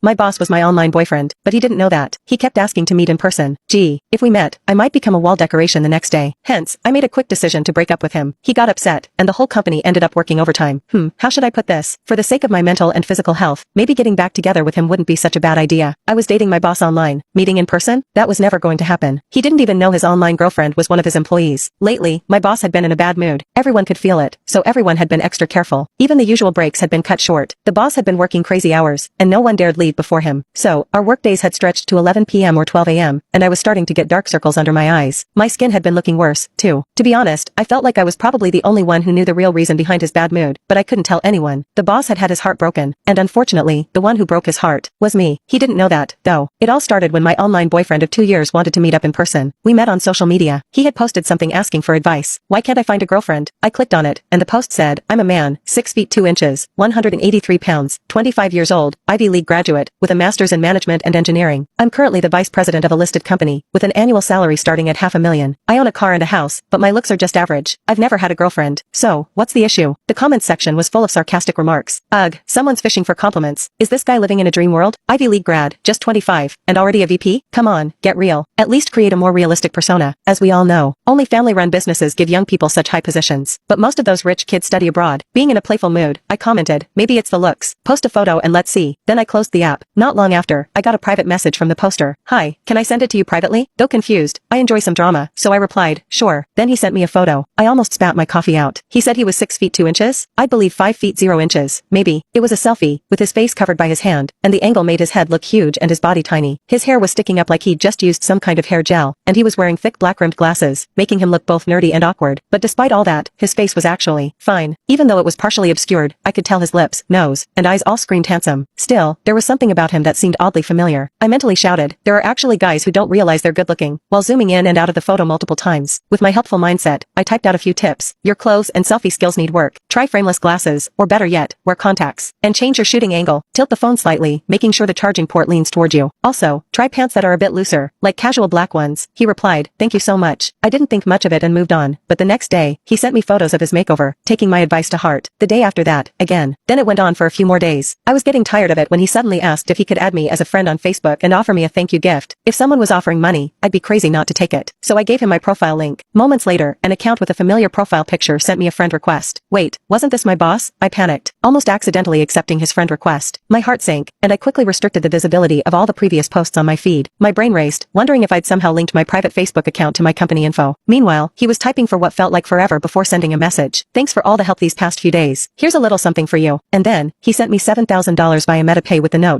My boss was my online boyfriend, but he didn't know that. He kept asking to meet in person. Gee, if we met, I might become a wall decoration the next day. Hence, I made a quick decision to break up with him. He got upset, and the whole company ended up working overtime. How should I put this? For the sake of my mental and physical health, maybe getting back together with him wouldn't be such a bad idea. I was dating my boss online. Meeting in person? That was never going to happen. He didn't even know his online girlfriend was one of his employees. Lately, my boss had been in a bad mood. Everyone could feel it, so everyone had been extra careful. Even the usual breaks had been cut short. The boss had been working crazy hours, and no one dared leave before him. So, our workdays had stretched to 11 p.m. or 12 a.m., and I was starting to get dark circles under my eyes. My skin had been looking worse, too. To be honest, I felt like I was probably the only one who knew the real reason behind his bad mood, but I couldn't tell anyone. The boss had had his heart broken, and unfortunately, the one who broke his heart was me. He didn't know that, though. It all started when my online boyfriend of 2 years wanted to meet up in person. We met on social media. He had posted something asking for advice. Why can't I find a girlfriend? I clicked on it, and the post said, I'm a man, 6 feet 2 inches, 183 pounds, 25 years old, Ivy League graduate, with a master's in management and engineering. I'm currently the vice president of a listed company, with an annual salary starting at $500,000. I own a car and a house, but my looks are just average. I've never had a girlfriend. So, what's the issue? The comments section was full of sarcastic remarks. Ugh, someone's fishing for compliments. Is this guy living in a dream world? Ivy League grad, just 25, and already a VP? Come on, get real. At least create a more realistic persona. As we all know, only family-run businesses give young people such high positions. But most of those rich kids study abroad. Being in a playful mood, I commented, maybe it's the looks. Post a photo and let's see. Then I closed the app. Not long after, I got a private message from the poster. Hi, can I send it to you privately? Though confused, I enjoy some drama, so I replied, sure. Then he sent me a photo. I almost spat my coffee out. He said he was 6 feet 2 inches? I believe 5 feet 0 inches. Maybe. It was a selfie, with his face covered by his hand, and the angle made his head look huge and his body tiny. His hair was sticking up like he'd just used some kind of hair gel, and he was wearing thick black-rimmed glasses, making him look both nerdy and awkward. But despite all that, his face was actually fine. Even though it was partially obscured, I could tell his lips, nose, and eyes all screamed handsome. Still, there was something about him that seemed oddly familiar. I mentally shouted, there are actually guys who don't realize they're good-looking, while zooming in and out of the photo multiple times. With my helpful mindset, I typed out a few tips. Your clothes and selfie skills need work. Try frameless glasses, or better yet, wear contacts. And change your shooting angle. Tilt the phone slightly, making sure the charging port leans toward you. Also, try pants that are a bit looser, like casual black ones. He replied, thank you so much. I didn't think much of it and moved on, but the next day, he sent me photos of his makeover, taking my advice to heart. The day after that, again. Then it went on for a few more days. I was getting tired of it when he suddenly asked if he could add me as a friend on Facebook and offer me a thank you gift. If someone was offering money, I'd be crazy not to take it. So I gave him my profile link. Moments later, an account with a familiar profile picture sent me a friend request. Wait, wasn't this my boss? I panicked, almost accidentally accepting his friend request. My heart sank, and I quickly restricted the visibility of all the previous posts on my feed. My brain raced, wondering if I'd somehow linked my private Facebook account to my company info. Meanwhile, he was typing for what felt like forever before sending a message. Thanks for all the help these past few days. Here's a little something for you. And then, he sent me $7,000 via MetaPay with the note,